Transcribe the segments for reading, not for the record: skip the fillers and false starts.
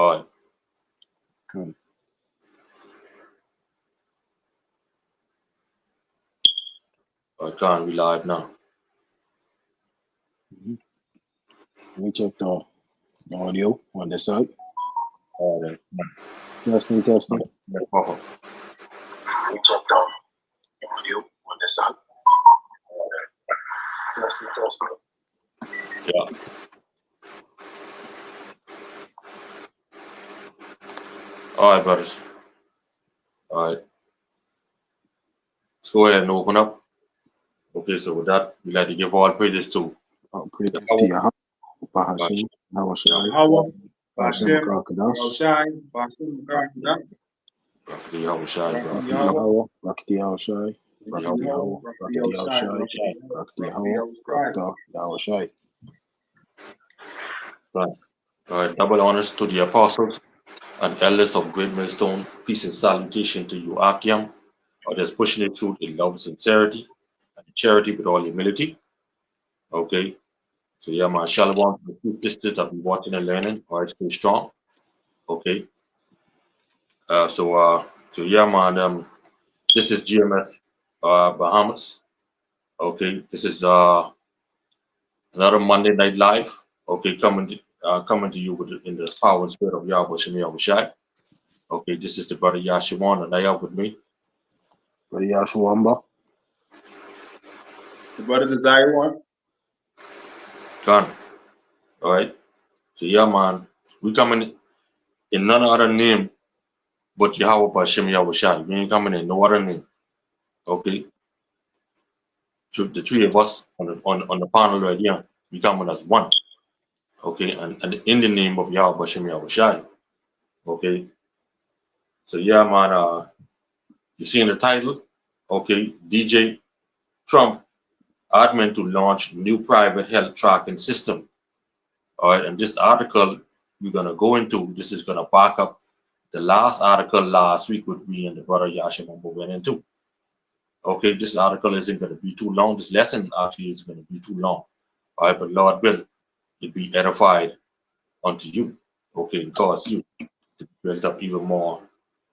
All right. Good. All right, Khan, we live now. Mhm. Let me check the audio on this side. All right. Testing, testing. Yeah, pop up. Let me check the audio on this side. Testing, testing. Yeah. All right, brothers. All right. Let's go ahead and open up. Okay, so with that, we like to give all praises to Praises to Yahweh. Yahweh, Right. Bahashim, Hawashai, Yahweh, Bahashim Bashem, Kakadash, Yahushai, Bashem, Karakadah, Rakati Yahushai, Rakam Rakti Yahweh, Yahweh, Rakti Yahushai, Rakam Rakti Yahweh, Yahweh, Rakam Rakti Yahushai, Yahushai, Rakti Rakam Yahweh, Yahushai. Rakta Yahushai. Right. All right. Double honors to the apostles and elders of Great Millstone. Peace and salutation to you, Akim, or that's pushing it through in love, sincerity, and charity with all humility. Okay. So yeah, man, Shalom, the two sisters that be watching and learning. All right, stay strong. Okay. So yeah, man, this is GMS Bahamas. Okay. This is another Monday Night Live. Okay, coming to you in the power and spirit of Yahweh Shem Yahushai. Okay, this is the brother Yashawan and I have with me. Brother Yashawamba, The brother Desire one. Gone. All right. So yeah, man, we coming in none other name but Yahweh Bashem Yahushai. We ain't coming in no other name. Okay. The three of us on the panel right here, we coming as one. Okay, and in the name of Yahweh Bashem Yahushai. Okay. So yeah, man, you see in the title, okay, DJ Trump admin to launch new private health tracking system. All right, and this article we're gonna go into. This is gonna back up the last article last week with me and the brother Yasha Mambo went into. Okay, this article isn't gonna be too long. This lesson actually is gonna be too long. All right, but Lord will it be edified unto you. Okay, and cause you to build up even more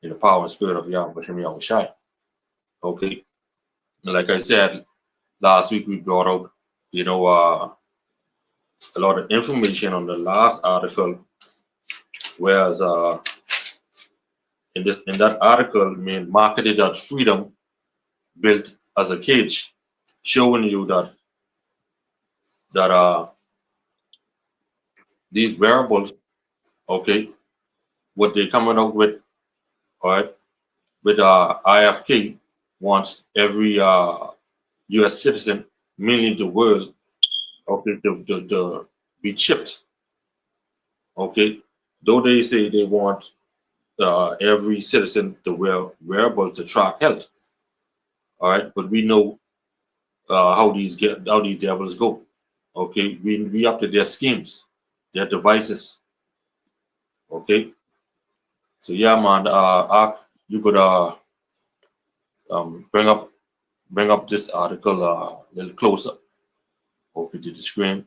in the power and spirit of Yahweh Shem Yahushai. Okay, and like I said last week, we brought out a lot of information on the last article, whereas in that article, mean marketed as freedom built as a cage, showing you that these wearables, okay, what they coming up with, all right, with IFK wants every U.S. citizen, mainly the world, okay, to be chipped, okay. Though they say they want every citizen to wear wearables to track health, all right, but we know how these devils go. Okay, we up to their schemes, their devices. Okay, so yeah, man. You could bring up this article a little closer. Okay, to the screen,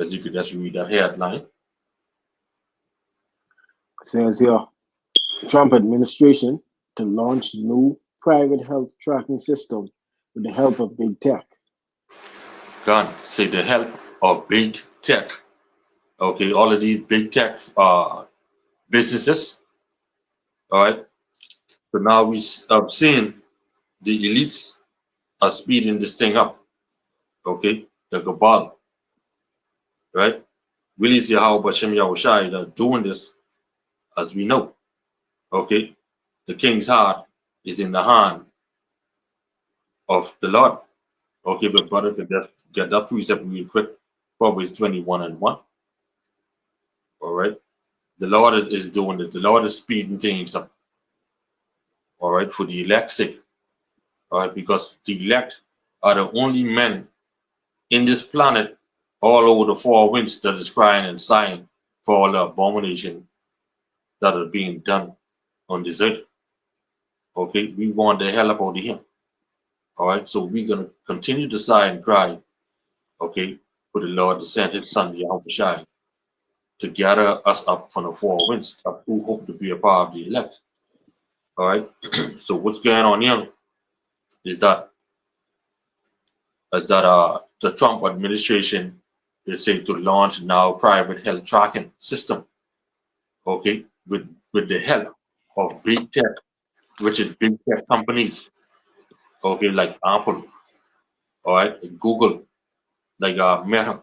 as you could just read that headline. says here, Trump administration to launch new private health tracking system with the help of big tech. Gone. Say the help of big tech. Okay, all of these big tech businesses. All right. So now we have seen the elites are speeding this thing up. Okay, the cabal, right? Really see how Bashem Yahushai are doing this, as we know. Okay, the king's heart is in the hand of the Lord. Okay, but brother, could just get that precept real quick. Proverbs 21 and 1. All right, the Lord is doing this. The Lord is speeding things up. All right, for the elect's sake. All right, because the elect are the only men in this planet all over the four winds that is crying and sighing for all the abomination that are being done on this earth. Okay, we want the hell up out of here. All right, so we're gonna continue to sigh and cry. Okay, for the Lord to send His Son Yahweh Shai. to gather us up from the four winds who hope to be a part of the elect. All right. So what's going on here is that the Trump administration is saying to launch now private health tracking system. Okay, with the help of big tech, which is big tech companies. Okay, like Apple. All right, Google, like Meta.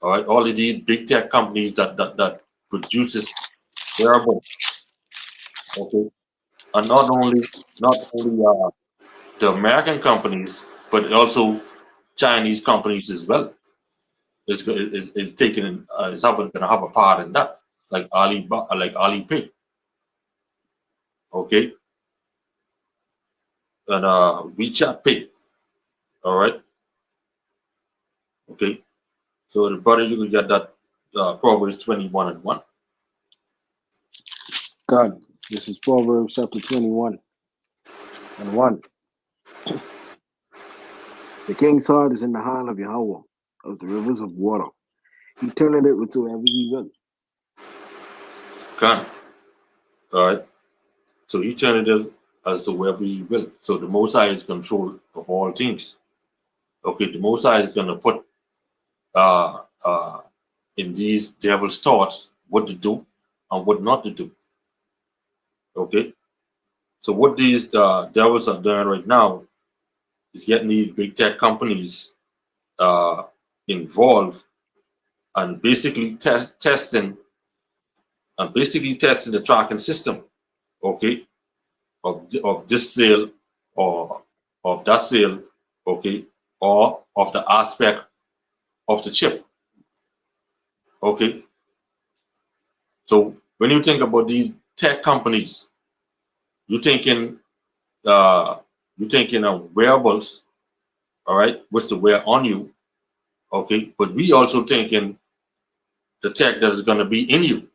All right, all of these big tech companies that produces wearable. Okay, and not only the American companies, but also Chinese companies as well. Is taking is having gonna have a part in that, like Alibaba, like Alipay. Okay, and WeChat Pay. All right, okay. So the brother, you can get that Proverbs 21:1. God, this is Proverbs chapter 21 and 1. The king's heart is in the hand of Yahweh, as the rivers of water. He turneth it whithersoever he will. Can. All right. So he turned it as to wherever he will. So the Most High is control of all things. Okay, the Most High is gonna put uh, uh, in these devil's thoughts what to do and what not to do. Okay. So what these devils are doing right now is getting these big tech companies uh, involved and basically testing the tracking system. Okay, of this sale or of that sale, okay, or of the aspect of the chip, okay. So when you think about these tech companies, you're thinking uh, you're thinking of wearables, all right, which to wear on you, okay. But we also thinking the tech that is going to be in you.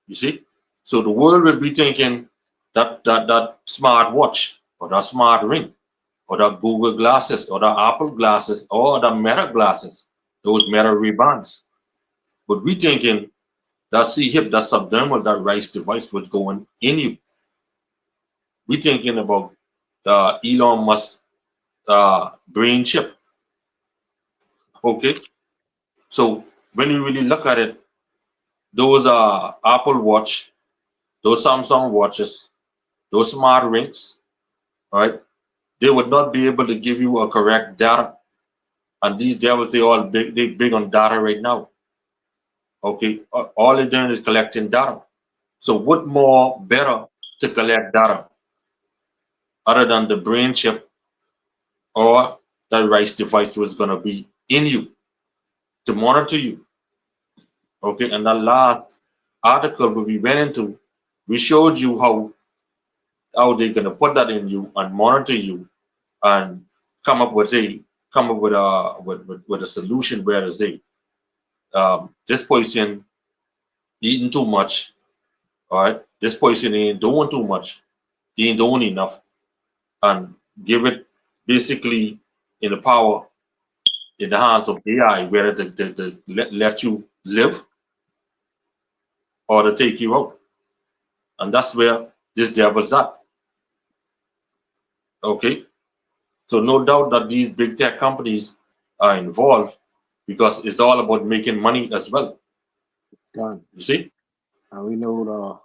You see, so the world will be thinking that smart watch or that smart ring or the Google glasses or the Apple glasses or the Meta glasses, those Meta Ray-Bans. But we thinking that C-hip, that subdermal, that rice device was going in you. We thinking about Elon Musk brain chip. Okay, so when you really look at it, those Apple Watch, those Samsung watches, those smart rings, all right, they would not be able to give you a correct data. And these devils, they big on data right now. Okay, all they're doing is collecting data. So what more better to collect data other than the brain chip or that rice device was gonna be in you to monitor you? Okay, and the last article we went into, we showed you how they're gonna put that in you and monitor you and come up with a with a solution where to say this person eating too much, all right, this person ain't doing too much, he ain't doing enough, and give it basically in the power in the hands of AI, whether to let you live or to take you out. And that's where this devil's at. Okay. So no doubt that these big tech companies are involved because it's all about making money as well. God. You see? And the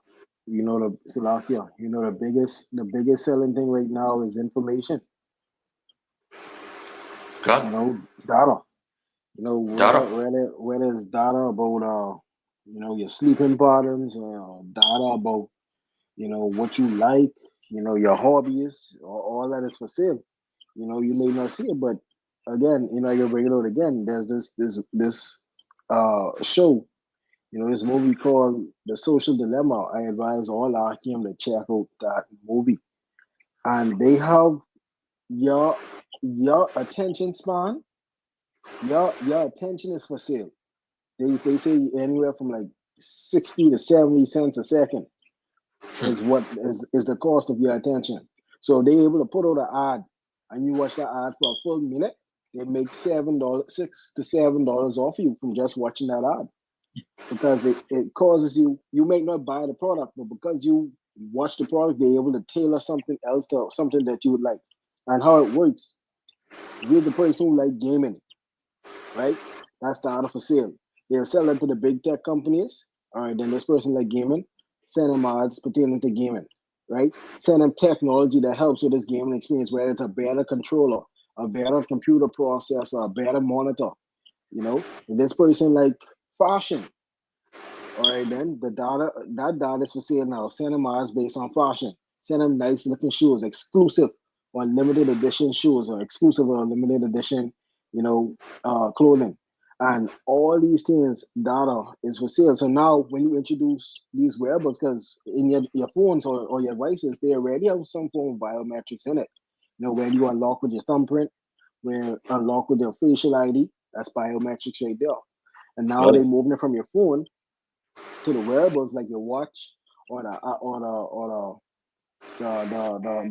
Salakia, the biggest selling thing right now is information. God, Data. Whether data. whether it's data about your sleeping patterns, data about what you like, your hobbies, all that is for sale. You may not see it, but again, I can bring it out again. There's this show, this movie called The Social Dilemma. I advise all Akim to check out that movie. And they have your attention span, your attention is for sale. They say anywhere from like 60 to 70 cents a second is what is the cost of your attention. So they able to put out an ad and you watch that ad for a full minute, they make $7, $6 to $7 off you from just watching that ad. because it causes you may not buy the product, but because you watch the product, they're able to tailor something else to something that you would like. And how it works, if you're the person who like gaming, right? That's the order for sale. They'll sell it to the big tech companies. All right, then this person like gaming, send them ads pertaining to gaming, right? Send them technology that helps with this gaming experience, whether it's a better controller, a better computer processor, a better monitor. And this person like fashion. All right, then that data is for sale now. Send them ads based on fashion. Send them nice looking shoes, exclusive or limited edition shoes, or exclusive or limited edition, clothing. And all these things, data is for sale. So now when you introduce these wearables, because in your phones or your devices, they already have some form of biometrics in it. Where you unlock with your thumbprint, where you unlock with your facial ID, that's biometrics right there. And now Right. they're moving it from your phone to the wearables like your watch or the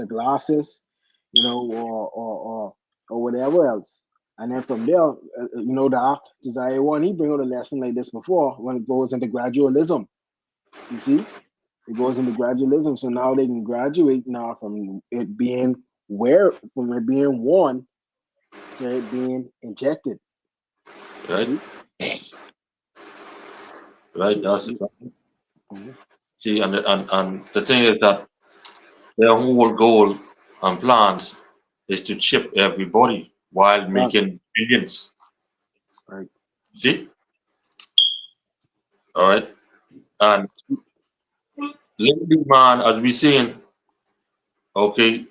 glasses, or whatever else. And then from there, the Desire One, he bring out a lesson like this before when it goes into gradualism. You see, it goes into gradualism. So now they can graduate now from it being worn to it being injected. You Right. see, Right. so, That's mhm. see, and the thing is that their whole goal and plans is to chip everybody while Done. making billions. Right. See? All right. And lately, man, as we seeing, okay,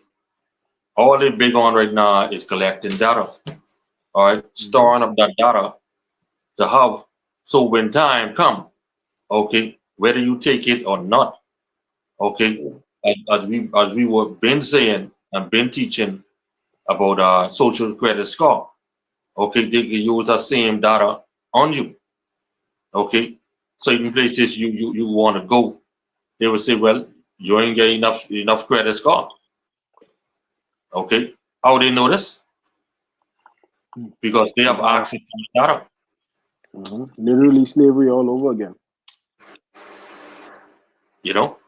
all they big on right now is collecting data. All right, Mm-hmm. storing up that data to have so when time come, okay, whether you take it or not, okay, as we were been saying and been teaching about social credit score, okay, they can use the same data on you, okay. Certain places you want to go, they will say, well, you ain't get enough credit score, okay. How they know this? Because they The have data. access to the data, Literally slavery all over again. you know.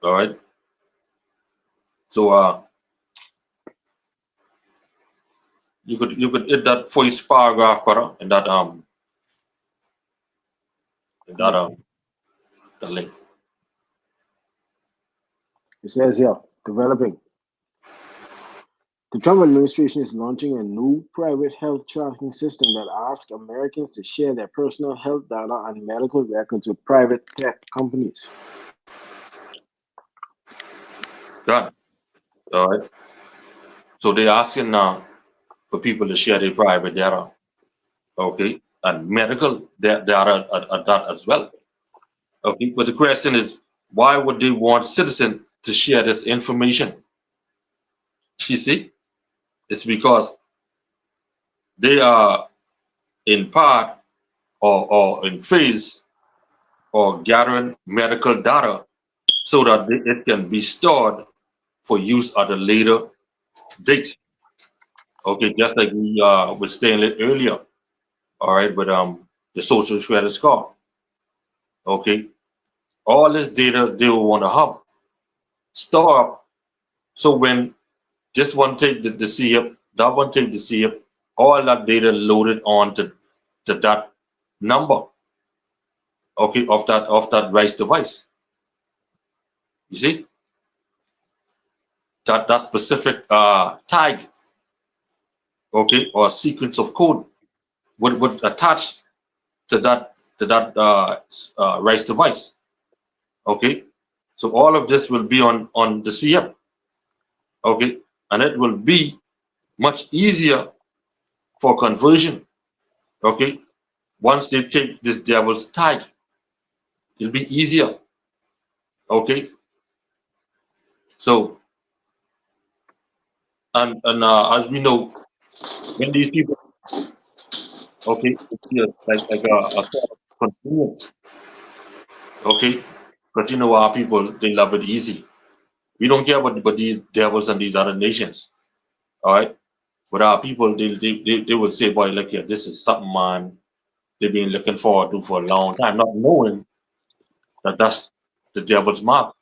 All right. So you could hit that first paragraph, brother, in that Mm. the link. It says here, developing. The Trump administration is launching a new private health tracking system that asks Americans to share their personal health data and medical records with private tech companies. Done. All right. So they're asking now for people to share their private data, okay, and medical data at that as well. Okay. But the question is, why would they want citizens to share this information? You see, it's because they are in part or in phase or gathering medical data so that it can be stored for use at a later date. Okay, just like we were saying it earlier. All right, but the social credit score. Okay, all this data they will want to have store up. So when this one take the CF, that one take the CF, all that data loaded on to that number. Okay, of that rice device. You see that specific tag. Okay, or sequence of code would attach to that rice device. Okay, so all of this will be on the CF. Okay, and it will be much easier for conversion. Okay, once they take this devil's tag, it'll be easier. Okay, so and as we know, when these people, okay, it's just like a sort of convenience. Okay, because you know our people they love it easy. We don't care about these devils and these other nations. All right. But our people, they will say, boy, look here, this is something, man. they've been looking forward to for a long time, not knowing that that's the devil's mark.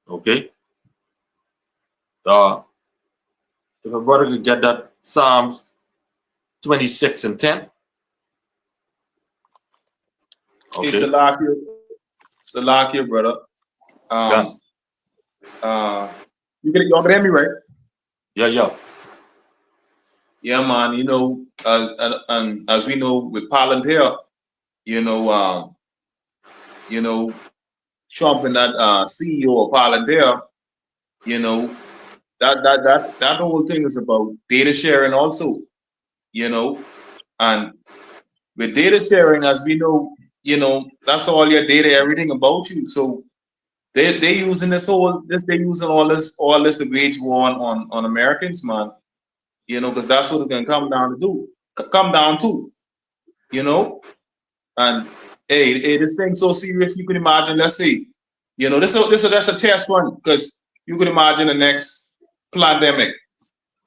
Okay. Uh, if a brother could get that Psalms 26 and 10. Hey, Okay. Salakia, brother. Yeah. Um, y'all can hear me, right? Yeah. Yeah. Yeah, man. And as we know with Palantir, you know, um, you know, Trump and that CEO of Palantir, you know, that whole thing is about data sharing also, you know, and with data sharing, as we know, that's all your data, everything about you. So they using they using all this to wage war on Americans, man. Because that's what it's gonna come down to, you know. And hey, this thing so serious, you can imagine. Let's say, that's a test run because you can imagine the next pandemic,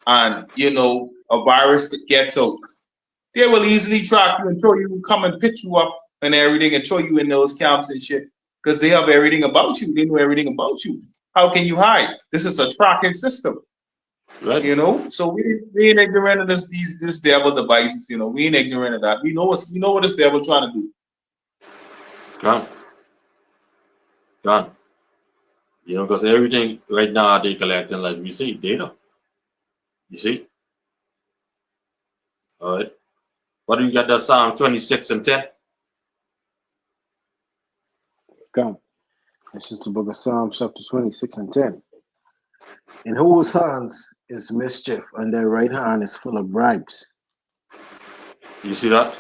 and a virus that gets out. They will easily track you and throw you, come and pick you up and everything, and throw you in those camps and shit because they have everything about you. They know everything about you. How can you hide? This is a tracking system. Right. So we ain't ignorant of this devil devices. We ain't ignorant of that. We know what this devil trying to do. Gone. Gone. Because everything right now they collecting, like we say, data. You see? All right. What do you got that Psalm 26 and 10? Come. This is the book of Psalms, chapter 26 and 10. In whose hands is mischief, and their right hand is full of bribes. You see that?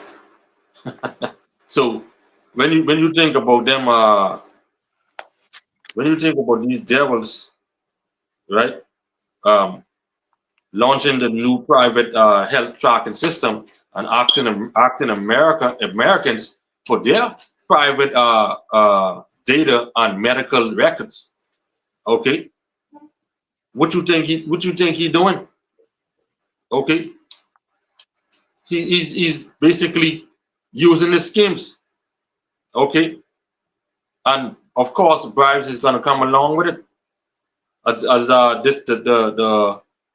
So when you think about them, when you think about these devils, right? Um, Launching the new private health tracking system and asking Americans for their private data and medical records. Okay, what you think he doing? Okay, he's basically using the schemes. Okay, and of course bribes is gonna come along with it. As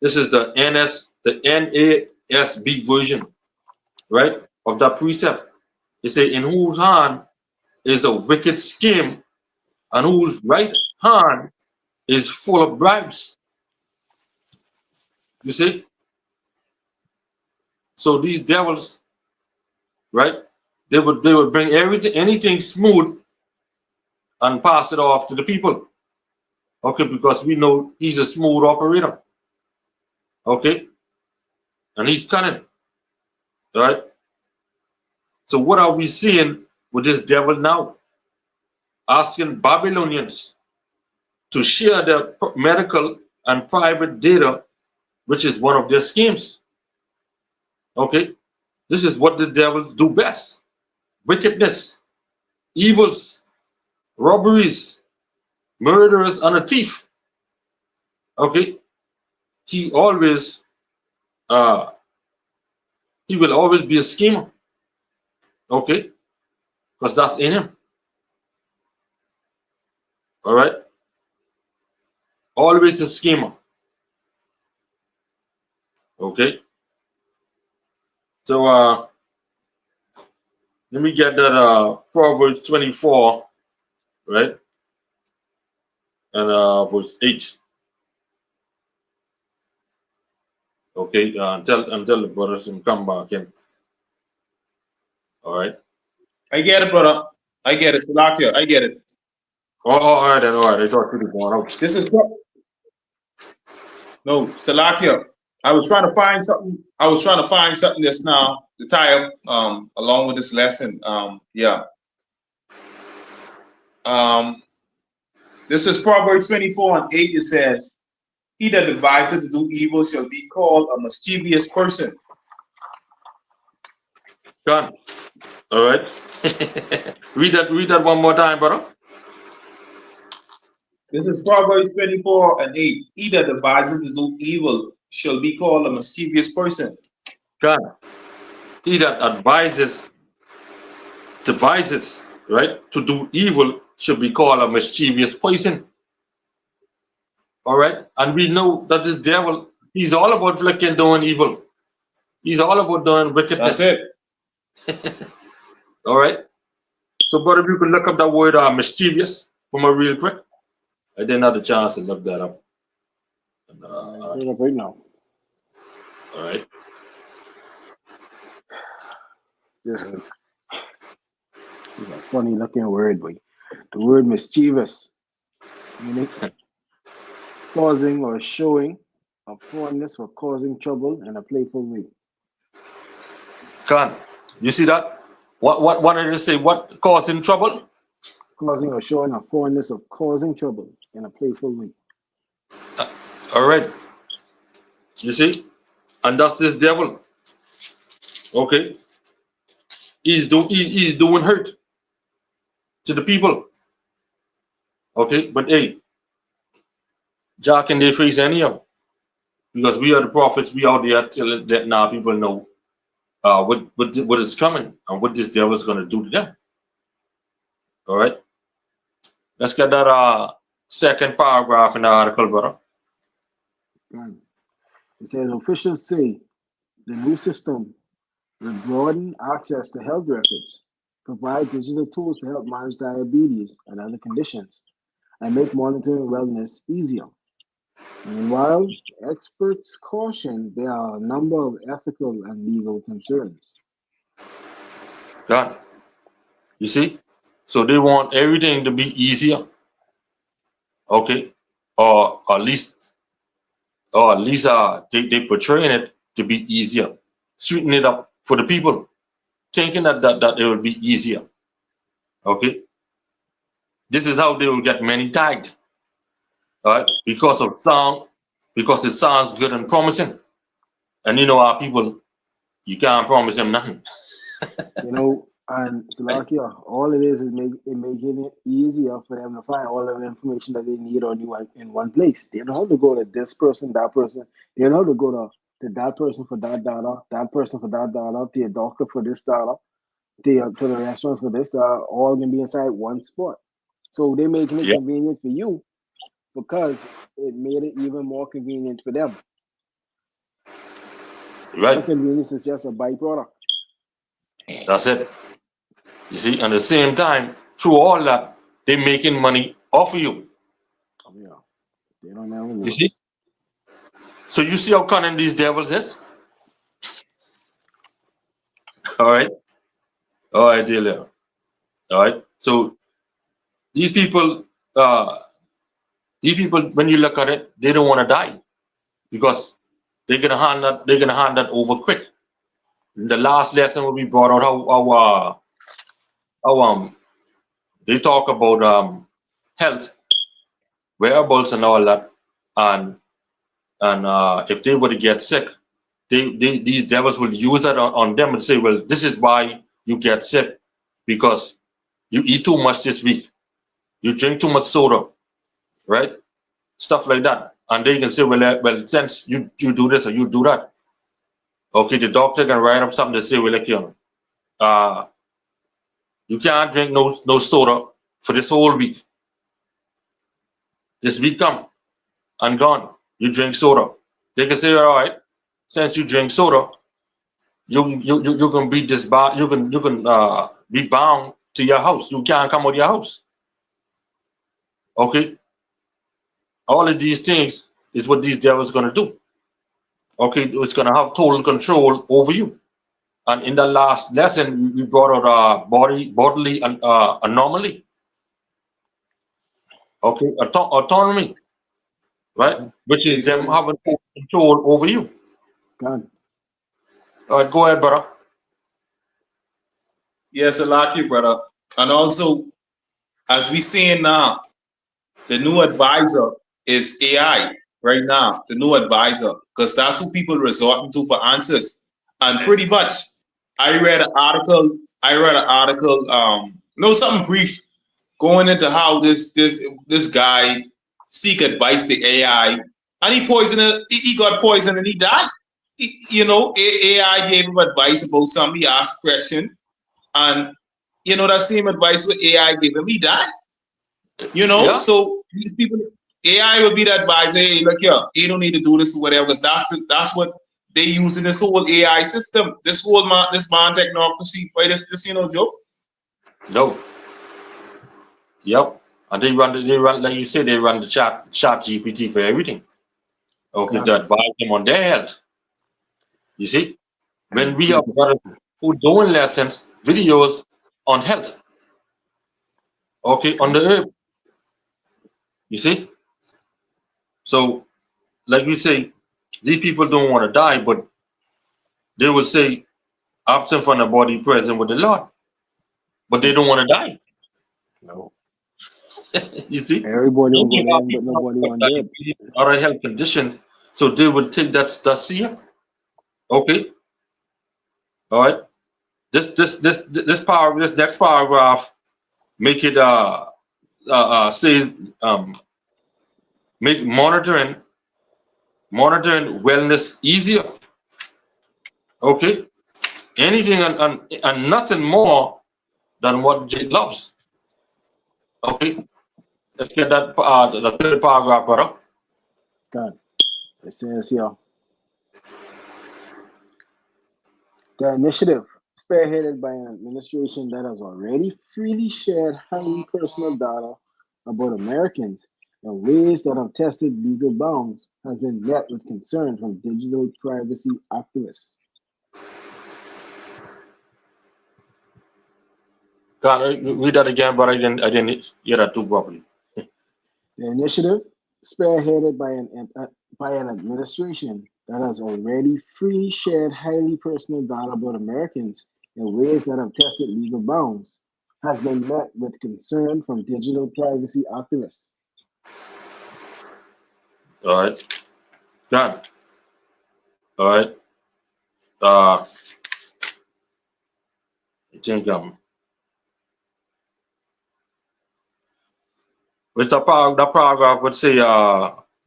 this is the NASB version, right, of that precept. It say, in whose hand is a wicked scheme, and whose right hand is full of bribes. You see? So these devils, right? They would bring anything smooth and pass it off to the people. Okay, because we know he's a smooth operator. Okay, and he's cunning. Right? So what are we seeing with this devil now? Asking Babylonians to share their medical and private data, which is one of their schemes. Okay, this is what the devil do best: wickedness, evils, robberies, murderers, and a thief. Okay, he always, uh, he will always be a schemer. Okay, because that's in him. All right, always a schemer. Okay, so let me get that Proverbs 24, right, and verse 8. Okay, until the brothers can come back in. All right. I get it, brother. I get it. Salakia, I get it. Oh, all right then. All right. I thought you were going out. This is no Salakia. I was trying to find something. I was trying to find something that's now to tie up along with this lesson. Yeah. Um, this is Proverbs 24 and 8. It says, "He that adviseth to do evil shall be called a mischievous person." Done. All right. read that one more time, brother. This is Proverbs 24 and 8. "He that adviseth to do evil shall be called a mischievous person." Done. he that devises, right, to do evil should be called a mischievous poison. All right, and we know that this devil, he's all about flicking doing evil. He's all about doing That's wickedness. it. All right. So, but if you could look up that word mischievous for me real quick, I didn't have the chance to look that up. And, Put it up right now. all right. This is a funny looking word, but the word mischievous meaning causing or showing a fondness for causing trouble in a playful way. Khan, you see that? What did it say? What causing trouble? Causing or showing a fondness of causing trouble in a playful way. All right. You see? And that's this devil. Okay. He's doing hurt to the people. Okay. But hey, Jack in their face anyhow. Because we are the prophets, we out there telling that now people know what is coming and what this devil is gonna do to them. All right. Let's get that second paragraph in the article, brother. And it says officials say the new system will broaden access to health records, provide digital tools to help manage diabetes and other conditions, and make monitoring wellness easier. Meanwhile, experts caution there are a number of ethical and legal concerns. God, you see? So they want everything to be easier, okay? Or at least they portraying it to be easier, sweeten it up for the people, thinking that it will be easier. Okay? This is how they will get many tagged, all right? Because it sounds good and promising. And you know our people, you can't promise them nothing. You know, and Right? Slovakia, all it is making it easier for them to find all of the information that they need on you in one place. They don't have to go to this person, that person. They don't have to go to that person for that person for that data, to your doctor for this data, to the restaurant for this data. All can be inside one spot. So they're making it Yeah, convenient for you because it made it even more convenient for them. Their right. convenience is just a byproduct. That's it. You see, at the same time, through all that, they're making money off of you. Oh, yeah, they don't never You see? lose. So you see how cunning these devils is? All right. All right, dear Leo. All right. So these people, uh, these people, when you look at it, they don't want to die because they're gonna hand that over quick. The last lesson will be brought out how they talk about health, wearables and all that, and if they were to get sick, these devils will use that on them and say, well, this is why you get sick because you eat too much this week, you drink too much soda, right? Stuff like that. And they can say, well, since you do this or you do that, okay, the doctor can write up something to say, well, like, uh, you can't drink no soda for this whole week. This week come and gone. You drink soda. They can say, all right, since you drink soda, you can be you can be bound to your house. You can't come out of your house. Okay, all of these things is what these devils gonna do. Okay, it's gonna have total control over you. And in the last lesson, we brought out bodily anomaly. Okay, autonomy, right? Which is them Exactly. having total control over you. God, All right, go ahead, brother. Yes, I like you, brother. And also, as we seeing now, the new advisor is AI right now. The new advisor, because that's who people resorting to for answers. And pretty much, I read an article. I read an article. Something brief going into how this guy seek advice to AI, and he got poisoned and he died. you know, AI gave him advice about something. He asked question, and you know that same advice what AI gave him, he died. You know, Yeah, so these people, AI will be the advisor. Hey, look here, you don't need to do this or whatever. Because that's what they use in this whole AI system. This man technocracy, by this you know joke. no, yep. And they run like you said, they run the chat GPT for everything. Okay, Got to it. advise them on their health. You see, when And we have teach it. brothers who doing lessons, videos on health, okay, on the Got it. herb, you see. So, like you say, these people don't want to die, but they will say, absent from the body, present with the Lord, but they Hmm. don't want to die. No. You see, Everybody and will go we to have heaven, but people nobody who have want dead. diabetes, other health conditions, so they will take that syrup. Okay, all right. This next paragraph make it says make monitoring wellness easier. Okay, anything and nothing more than what Jake loves. Okay, let's get that the third paragraph, brother. God. It says here, the initiative, spearheaded by an administration that has already freely shared highly personal data about Americans in ways that have tested legal bounds, has been met with concern from digital privacy activists. Can I read that again, but I didn't hear that too properly. The initiative, spearheaded by an administration that has already freely shared highly personal data about Americans in ways that have tested legal bounds, has been met with concern from digital privacy activists. All right, done. All right. I think which that paragraph would say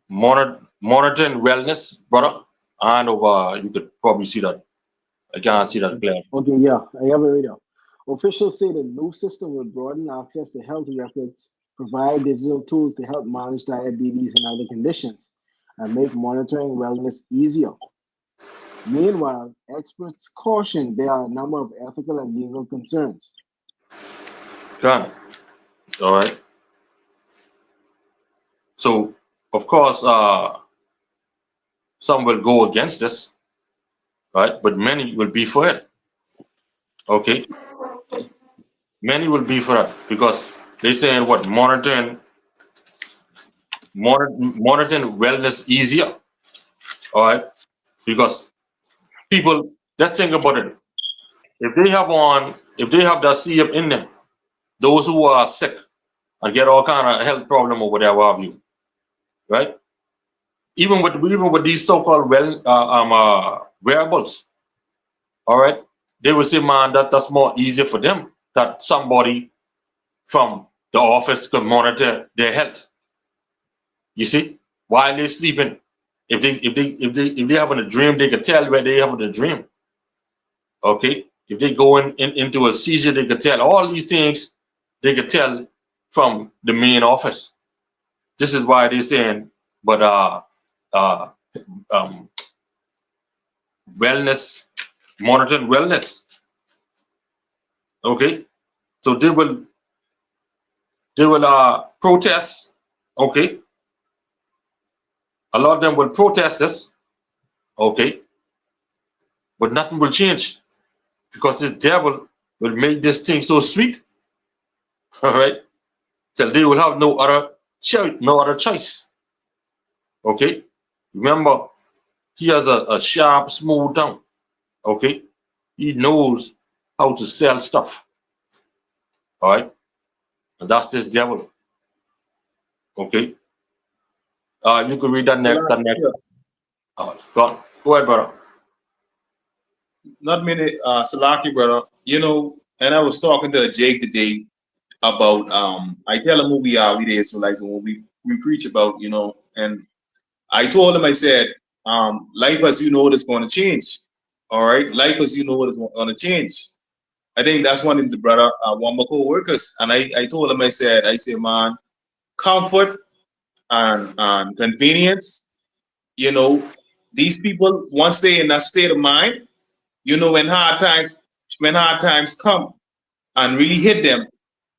monitoring wellness, brother. I know you could probably see that. I can't see that clear. Okay, yeah, I have it right now. Officials say the new system will broaden access to health records, provide digital tools to help manage diabetes and other conditions, and make monitoring wellness easier. Meanwhile, experts caution there are a number of ethical and legal concerns. Done. All right. So of course, some will go against this, right? But many will be for it. Okay, many will be for it because they saying what monitoring wellness easier. All right, because people, let's think about it. If they have that CF in them, those who are sick and get all kind of health problem or whatever have you, right? Even with these so-called wearables, all right, they will say, man, that's more easier for them that somebody from the office could monitor their health. You see, while they're sleeping, if they having a dream, they can tell where they having a dream. Okay, if they go into a seizure, they could tell all these things. They could tell from the main office. This is why they're saying, but uh, um, wellness, monitoring wellness. Okay, so they will protest. Okay, a lot of them will protest this. Okay, but nothing will change because the devil will make this thing so sweet. All right, till they will have no other choice. Okay, remember he has a sharp, smooth tongue. Okay, he knows how to sell stuff. All right, and that's this devil. Okay, you can read that next. That next. Salakia, Go ahead, brother. not many Salaki brother. You know, and I was talking to Jake today about I tell him what we are we there so like when we preach about, you know, and I told him I said life as you know it is going to change. All right, life as you know it is going to change. I think that's one of the brother, one of my co-workers, and I told him, I said, man, comfort and convenience, you know, these people once they in that state of mind, you know, when hard times come and really hit them,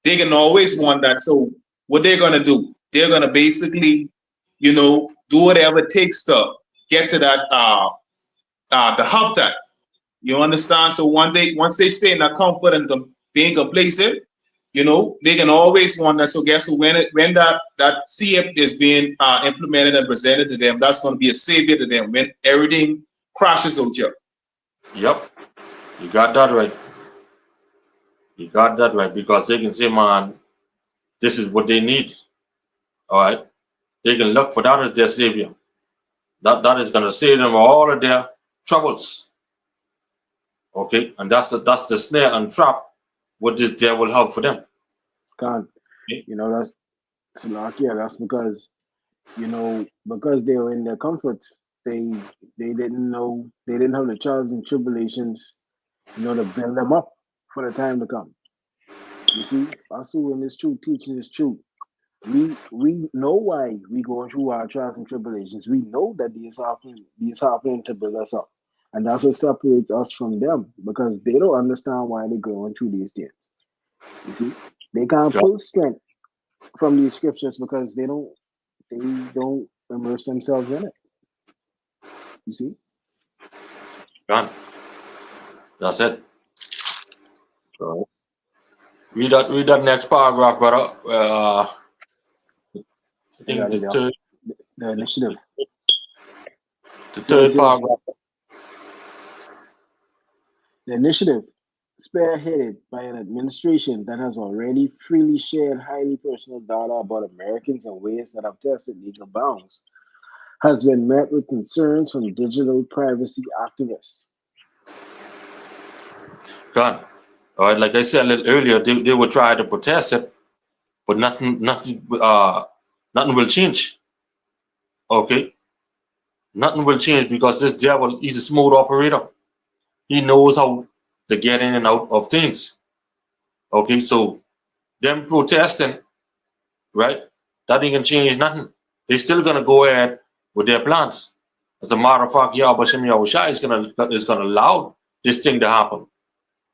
they can always want that. So what they're gonna do, they're gonna basically, you know, do whatever it takes to get to that to help that. You understand? So once they stay in that comfort and being complacent, you know, they can always want that. So guess what? When that CF is being implemented and presented to them, that's going to be a savior to them when everything crashes out here. Yep. You got that right. You got that right because they can say, man, this is what they need. All right. They can look for that as their savior. That is going to save them all of their troubles. Okay. And that's the snare and trap what this devil have for them. God, Okay? you know, that's like, yeah, that's because, you know, because they were in their comforts, they didn't know, they didn't have the trials and tribulations, you know, to build them up for the time to come. You see, Asu in this truth, teaching this truth. We know why we going through our trials and tribulations. We know that these happening to build us up. And that's what separates us from them because they don't understand why they're going through these things. You see, they can't Got, pull strength from these scriptures because they don't immerse themselves in it. You see? got. That's it. So read that next paragraph, brother. I I think got it the there. third The initiative. the So it third says paragraph. the initiative, spearheaded by an administration that has already freely shared highly personal data about Americans in ways that have tested legal bounds, has been met with concerns from digital privacy activists. Gone. All right, like I said a little earlier, they will try to protest it, but nothing will change. Okay, nothing will change because this devil is a smooth operator. He knows how to get in and out of things. Okay, so them protesting, right? That ain't gonna change nothing. They still gonna go ahead with their plans. As a matter of fact, Yahweh Shem Yahushua is gonna allow this thing to happen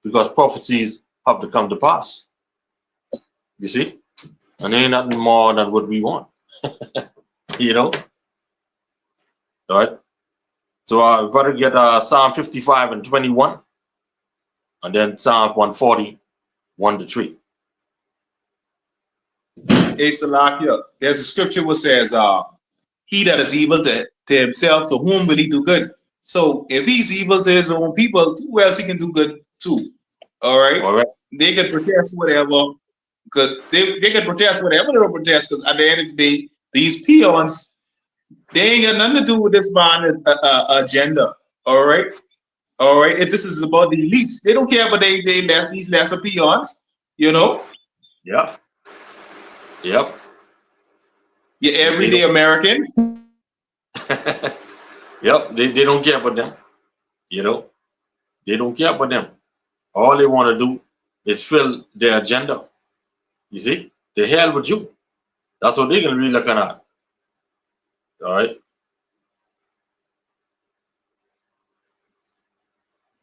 because prophecies have to come to pass. You see? And ain't nothing more than what we want. You know? All right. So we better get Psalm 55 and 21, and then Psalm 140, 1 to 3. Hey, Salakia, there's a scripture which says, he that is evil to himself, to whom will he do good? So if he's evil to his own people, who else he can do good to? All right. All right. They can protest whatever, because they can protest whatever they'll protest, because at the end of the day, these peons, they ain't got nothing to do with this bond agenda. All right. All right. If this is about the elites, they don't care about these lesser peons, you know, Yep. Yep. your They everyday don't. American. Yep. They don't care about them. You know? They don't care about them. All they want to do is fill their agenda. You see? The hell with you. That's what they're gonna be looking at. All right.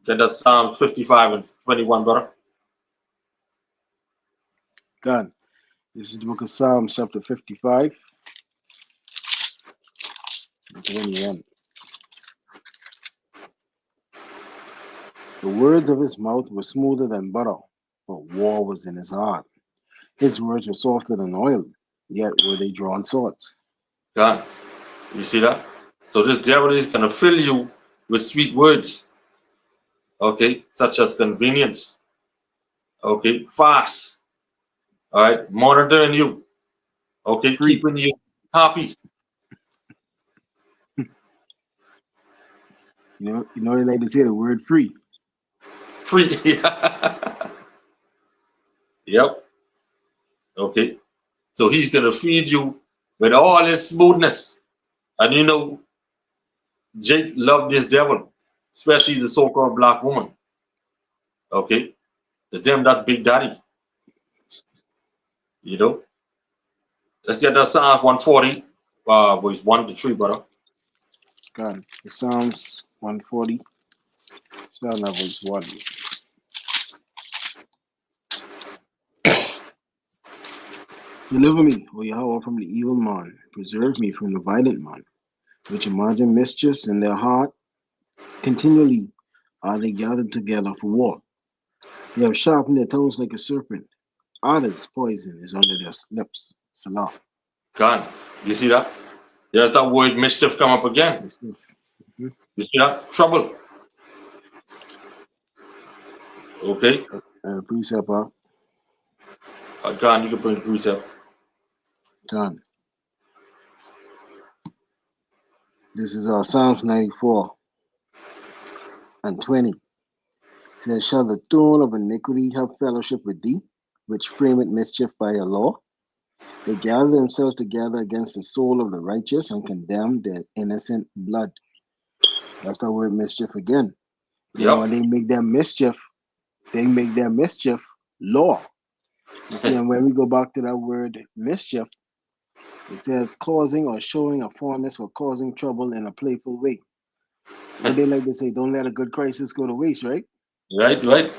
Get that Psalm 55 and 21, brother. God, this is the book of Psalms, chapter 55, and 21. The words of his mouth were smoother than butter, but war was in his heart. His words were softer than oil, yet were they drawn swords. God. You see that? So this devil is gonna fill you with sweet words, okay, such as convenience, okay, fast, all right, monitoring you, okay, Free. keeping you happy, You know, they like to say the word free. free. Yep. Okay. So he's gonna feed you with all his smoothness, and you know Jake loved this devil, especially the so-called black woman. Okay, the them that Big Daddy. You know, let's get that Psalm 140, verse 1 to 3, brother. God, the Psalms 140, starting at verse 1. Deliver me, O Yahweh, from the evil man. Preserve me from the violent man, which imagine mischiefs in their heart. Continually are they gathered together for war. They have sharpened their tongues like a serpent. Others' poison is under their lips. Salah. God, you see that? There's that word mischief come up again. Mhm. You see that? Trouble. Okay? Precept, God, you can bring precept. done. This is Psalms 94 and 20. It says, shall the throne of iniquity have fellowship with thee, which frameth mischief by a law? They gather themselves together against the soul of the righteous and condemn their innocent blood. That's the word mischief again. Yep. And they make their mischief, law. You see, and when we go back to that word mischief, it says causing or showing a fondness for causing trouble in a playful way. What they like to say, don't let a good crisis go to waste, right? Right, right.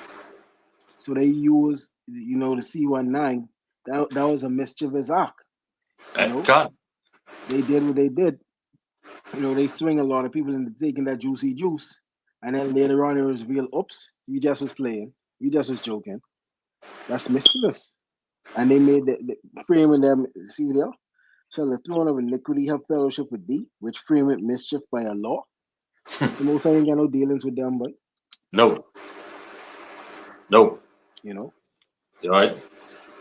So they use, the C-19. That was a mischievous act. God. They did what they did. They swing a lot of people into taking that juicy juice. And then later on, it was real, oops, you just was playing. You just was joking. That's mischievous. And they made the framing them, see there? Shall the throne of iniquity have fellowship with thee, which frameth mischief by a law? The most ain't got no dealings with them, but, No. No. you know. All right.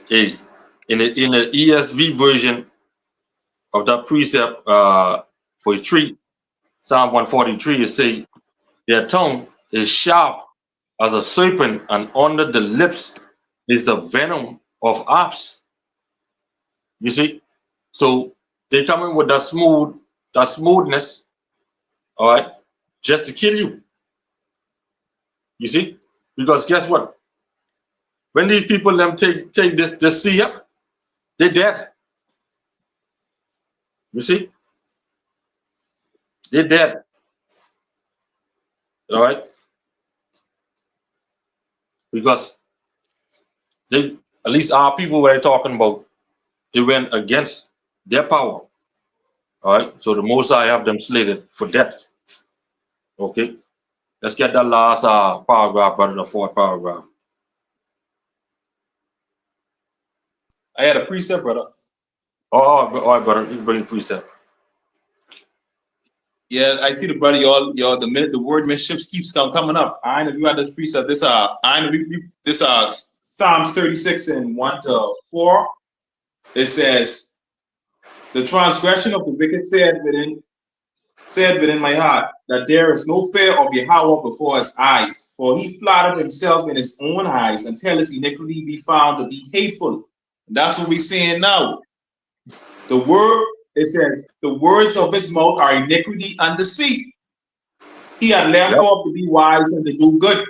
Hey, in the ESV version of that precept, for 3, Psalm 143, it say, their tongue is sharp as a serpent, and under the lips is the venom of asps. You see? So they come in with that smoothness, all right, just to kill you. You see? Because guess what? When these people them take this sea up, they're dead. You see? They're dead. All right? Because they, at least our people were talking about, they went against their power. All right. So the most I have them slated for death. Okay. Let's get that last paragraph, brother, the fourth paragraph. I had a precept, brother. Oh, all right, brother. You can bring the precept. Yeah, I see the brother. Y'all. The minute the word mischief keeps coming up. I know you got this precept. This Psalms 36 and 1 to 4. It says, the transgression of the wicked said within my heart, that there is no fear of Yahweh before his eyes, for he flattered himself in his own eyes until his iniquity be found to be hateful. And that's what we're saying now. It says, the words of his mouth are iniquity and deceit. He had left Yep. off to be wise and to do good.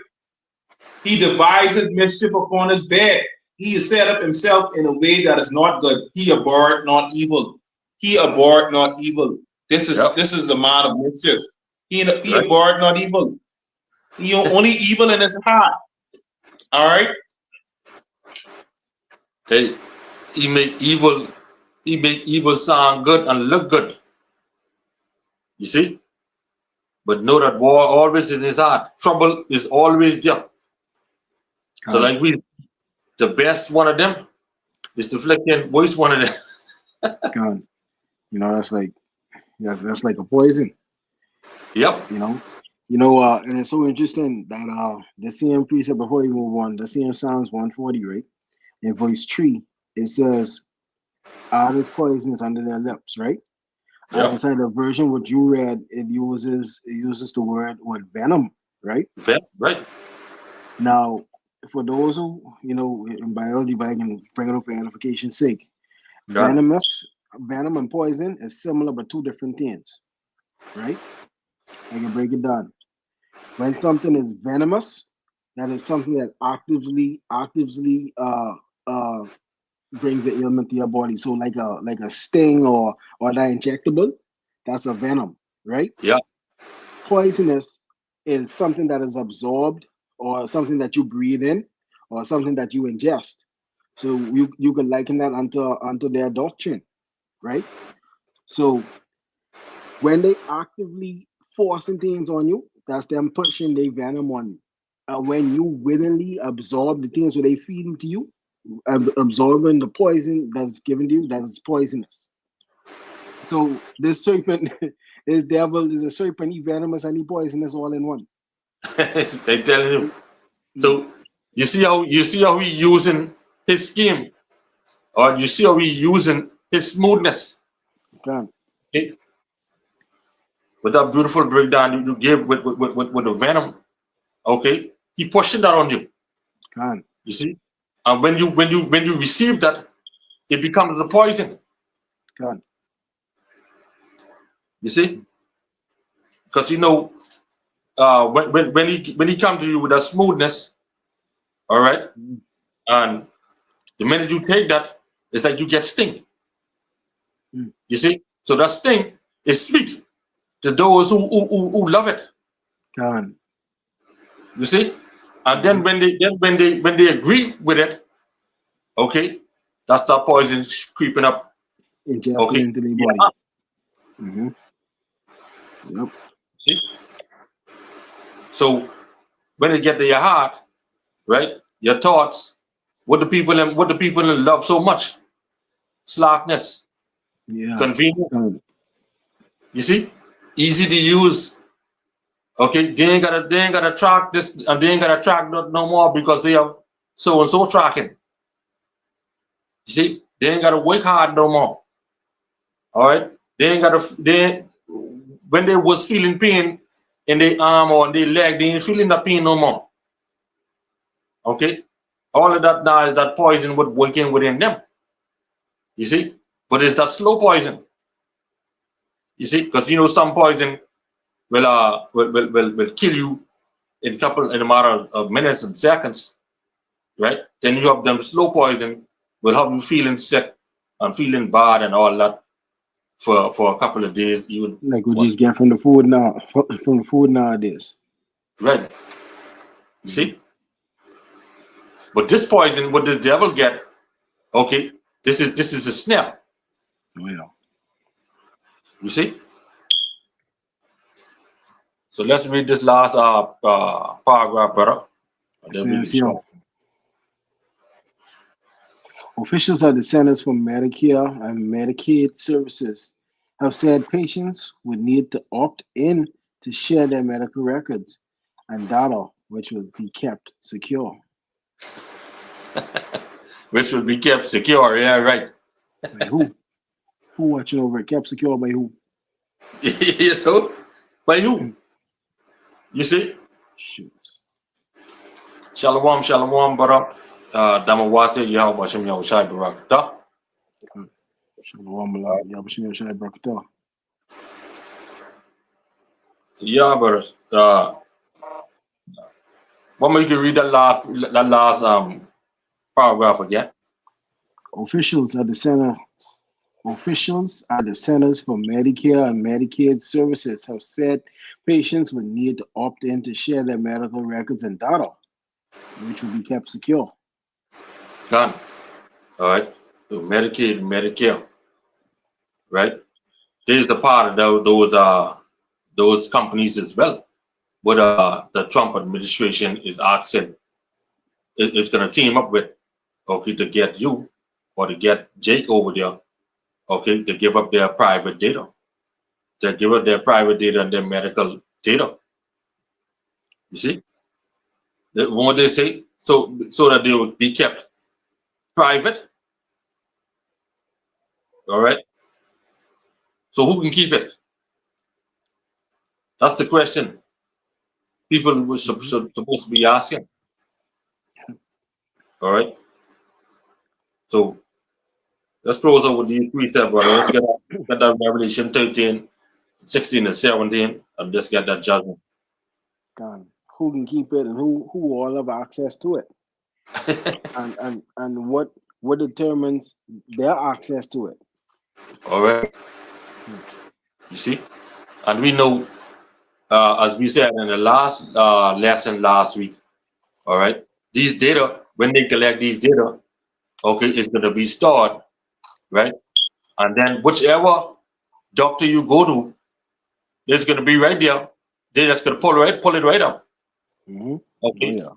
He devised mischief upon his bed. He has set up himself in a way that is not good. He abhorred not evil. He abhorred not evil. This is the man of mischief. He Right. abhorred not evil. He only evil in his heart. All right. Hey, he make evil. He make evil sound good and look good. You see? But know that war always in his heart. Trouble is always there. So like the best one of them is the flicking worst one of them. God, that's like that's like a poison. Yep. And it's so interesting that the same precept before you move on, the same Psalms 140, right? In verse 3, it says, others poison is under their lips, right? And Yep. inside the version what you read, it uses the word venom, right? Right. Now, for those who, in biology, but I can bring it up for edification's sake, God. venom and poison is similar but two different things, right? I can break it down. When something is venomous, that is something that actively uh brings the ailment to your body. So like a sting or that injectable, that's a venom, right? Yeah. Poisonous is something that is absorbed or something that you breathe in or something that you ingest. So you could liken that onto their doctrine, right? So when they actively forcing things on you, that's them pushing their venom on you. And when you willingly absorb the things that they feed into you, absorbing the poison that's given to you, that is poisonous. So this serpent, this devil is a serpent, he venomous and he poisonous all in one. They telling you. Mm, So you see how he using his scheme, or you see how he using his smoothness. Can, Okay? With that beautiful breakdown you gave with the venom. Okay, he pushing that on you. can, You see, and when you receive that, it becomes a poison. can. You see, because when he comes to you with that smoothness, all right, Mm, and the minute you take that, it's like you get sting. mm, You see, so that sting is sweet to those who love it. can. You see, and Mm-hmm. then when they agree with it, okay, that's that poison creeping up. Ingested Okay, into their yeah. body. Hmm. Yep. See, so when it get to your heart, right, your thoughts, what the people in love so much, slackness, Yeah. convenience. Can. You see, easy to use. Okay, they ain't gotta track this, and they ain't gotta track no more because they have so and so tracking. You see, they ain't gotta work hard no more. All right, they ain't gotta they when they was feeling pain in their arm or in their leg, they ain't feeling that pain no more. Okay, all of that now is that poison would working within them. You see, but it's that slow poison. You see, because some poison will kill you in a matter of minutes and seconds, right? Then you have them slow poison will have you feeling sick and feeling bad and all that for a couple of days, even Like we one. just get from the food now, from the food nowadays. Right? Hmm. See, but this poison, what the devil get? Okay, this is a snare. Oh yeah. You see. So let's read this last paragraph, brother, and It then we says can here, start. officials at the Centers for Medicare and Medicaid Services have said patients would need to opt in to share their medical records and data, which will be kept secure. Which will be kept secure. Yeah, right. By who? Who watching over it? Kept secure by who? you know, by who? You see. Shoot. Shalom, shalom, brother. Damawate, Yahweh Shem Yahushai Barakatah. Shalom, Allah. Yabashir Shai Brakatah. So yeah, brother. One more you can read that last paragraph again. Officials at the center Officials at the Centers for Medicare and Medicaid Services have said patients will need to opt in to share their medical records and data, which will be kept secure. Done. All right. So Medicaid, Medicare, right? There's the part of those companies as well. But the Trump administration is asking, it's going to team up with, okay, to get you or to get Jake over there, okay, to give up their private data. To give up their private data and their medical data. You see, what they say, so that they will be kept private. All right. So who can keep it? That's the question people were Mhm. supposed to be asking. All right. So let's close over these precepts, brother. Let's get that Revelation 13 16 and 17, and just get that judgment. Gone. Who can keep it and who all have access to it? And what determines their access to it? All right, Hmm. you see, and we know, as we said in the last lesson last week. All right, these data, when they collect these data, okay, it's going to be stored, right? And then whichever doctor you go to, it's going to be right there. They're just going to pull it right up. Mm-hmm. Oh Okay, yeah.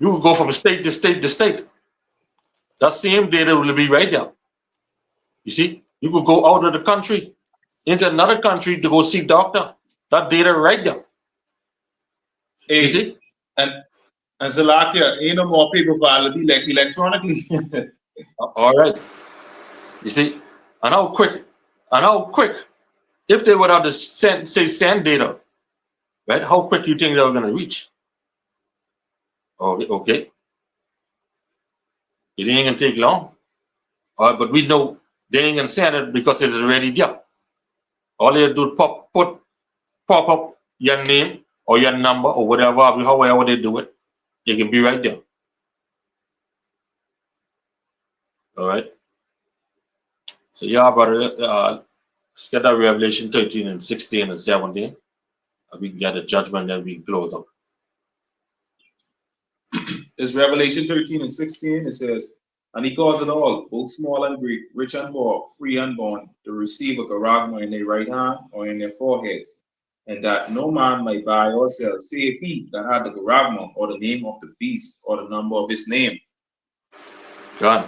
you will go from state to state to state. That same data will be right there. You see, you could go out of the country into another country to go see doctor. That data right there. You Hey, see? and and Salakia, ain't no more paper file, be like electronically. All right. You see? And how quick, if they would have to send data, right? How quick you think they were gonna reach? Okay. It ain't gonna take long. All right, but we know they ain't gonna send it because it is already there. All they do is pop up your name or your number or whatever, however they do it. It can be right there. All right. So yeah, brother, let's get that Revelation 13 and 16 and 17. We can get a judgment and we can close up. It's Revelation 13 and 16. It says, and he caused it all, both small and great, rich and poor, free and bond, to receive a garagma in their right hand or in their foreheads, and that no man might buy or sell, save he that had the garagma or the name of the beast or the number of his name. John.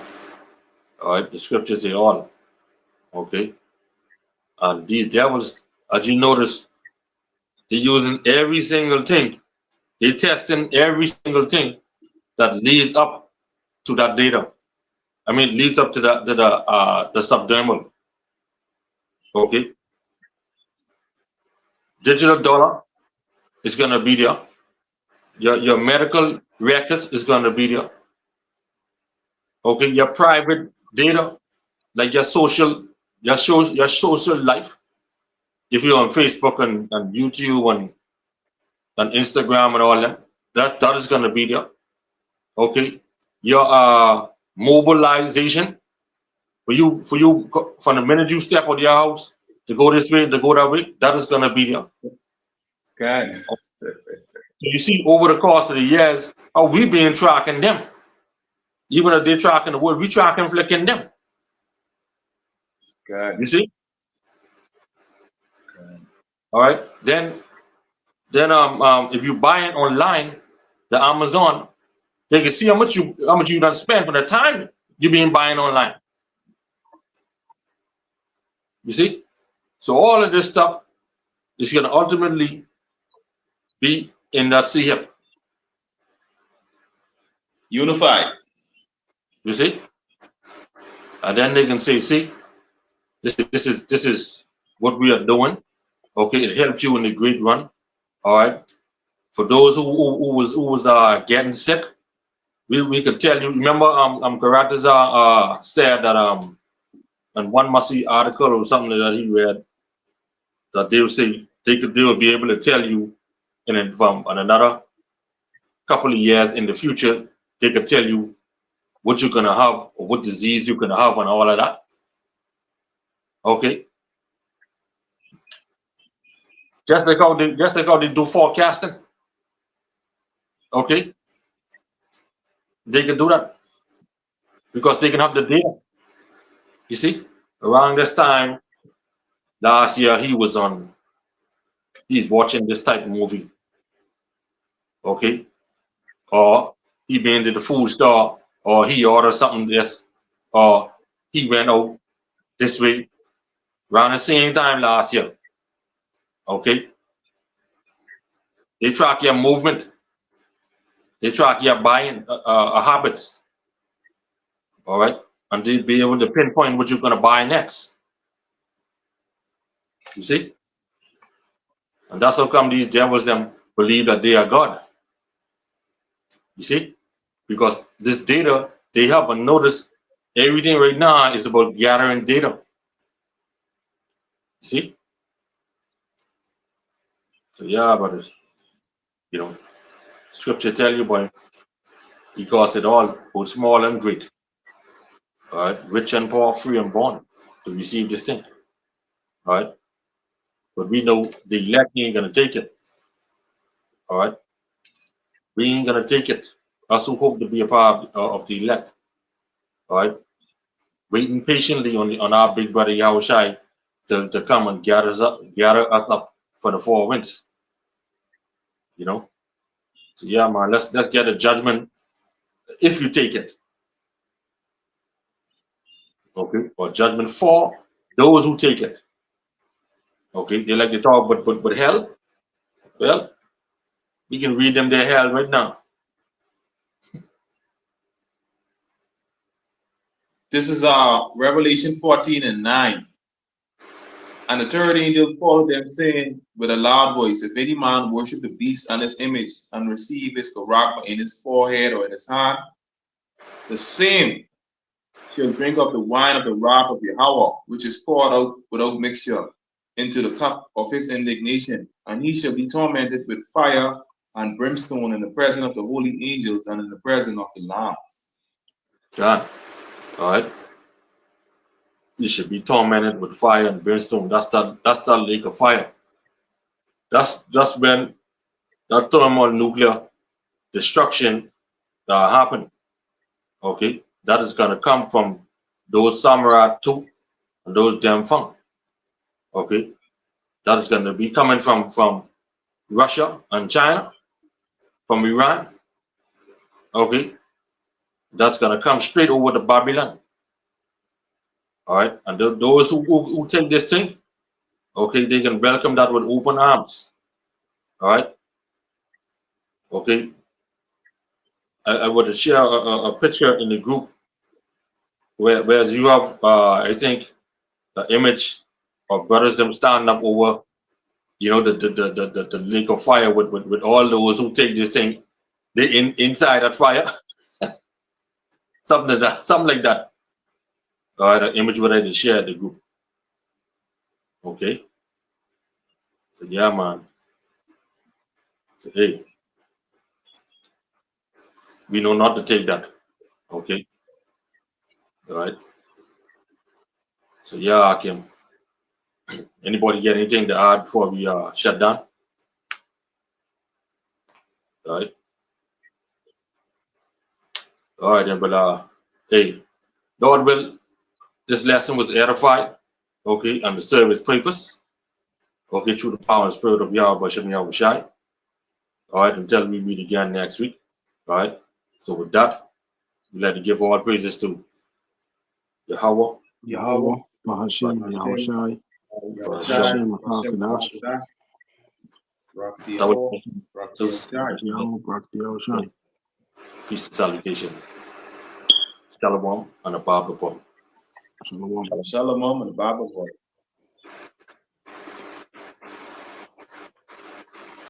All right, the scriptures say all. Okay. And these devils, as you notice, they're using every single thing. They're testing every single thing that leads up to that data. I mean, leads up to the subdermal. Okay. Digital dollar is gonna be there. Your medical records is gonna be there. Okay. Your private data, like your social life. If you're on Facebook and YouTube and Instagram and all that is gonna be there. Okay. Your mobilization from the minute you step out of your house to go this way, to go that way, that is gonna be there. God, So you see over the course of the years how we been tracking them. Even if they're tracking the world, we tracking flicking them. God, You see? God. All right. Then if you buy it online, the Amazon, they can see how much you done spend for the time you been buying online. You see? So all of this stuff is gonna ultimately be in that CHIP. Unified. You see? And then they can say, see, this is what we are doing. Okay, it helps you in the great run. All right. For those who was getting sick, we could tell you. Remember, Karatazar said that in one Masi article or something that he read that they would say they will be able to tell you from another couple of years in the future. They could tell you what you're gonna have or what disease you're gonna have and all of that. Okay, just like how they do forecasting. Okay, they can do that because they can have the data. You see, around this time last year, he's watching this type of movie. Okay, or he been to the food store, or he ordered something this, or he went out this way around the same time last year. Okay, they track your movement, they track your buying habits. All right, and they be able to pinpoint what you're gonna buy next. You see, and that's how come these devils them believe that they are God. You see, because this data they have, and notice everything right now is about gathering data. You see, So yeah, but you know, scripture tell you, boy, he caused it all, both small and great, all right, rich and poor, free and born, to receive this thing, all right. But we know the elect ain't gonna take it, all right. We ain't gonna take it. Us who hope to be a part of the elect, all right, waiting patiently on our big brother Yahushai to come and gather us up for the 4 winds, you know. So yeah, man, let's get a judgment if you take it, okay, or judgment for those who take it, okay. They like to talk, but hell, well, we can read them their hell right now. This is Revelation 14:9. And the third angel followed them, saying with a loud voice, if any man worship the beast and his image, and receive his character in his forehead or in his hand, the same shall drink of the wine of the wrath of Yahweh, which is poured out without mixture into the cup of his indignation, and he shall be tormented with fire and brimstone in the presence of the holy angels and in the presence of the Lamb. Done. All right. You should be tormented with fire and brimstone. That's that lake of fire. That's when that thermal nuclear destruction happen. Okay, that is gonna come from those samurai too and those damn funk. Okay, that is gonna be coming from Russia and China, from Iran. Okay, that's gonna come straight over to Babylon. All right, and those who take this thing, okay, they can welcome that with open arms. All right, okay. I would share a picture in the group where you have, I think, the image of brothers them standing up over, you know, the lake of fire with all those who take this thing, they inside that fire, something like that. All right, an image what I just share the group. Okay, so yeah, man. So, hey, we know not to take that. Okay, all right. So yeah, Kim. Anybody get anything to add before we shut down? All right, all right, then. But hey, Lord will. This lesson was edified. Okay, and the service purpose. Okay, through the power and spirit of Yahweh Shem Yahushai. All right, until we meet again next week. All right. So with that, we like to give all praises to Yahweh, Yahweh, Bahashim, Yahushai, Hashem, Hashem, Akakadash, Yahweh, Brakti Yahushai. peace and salutation, Shalom, and a Bible report. Shalom. Shalom and the Bible.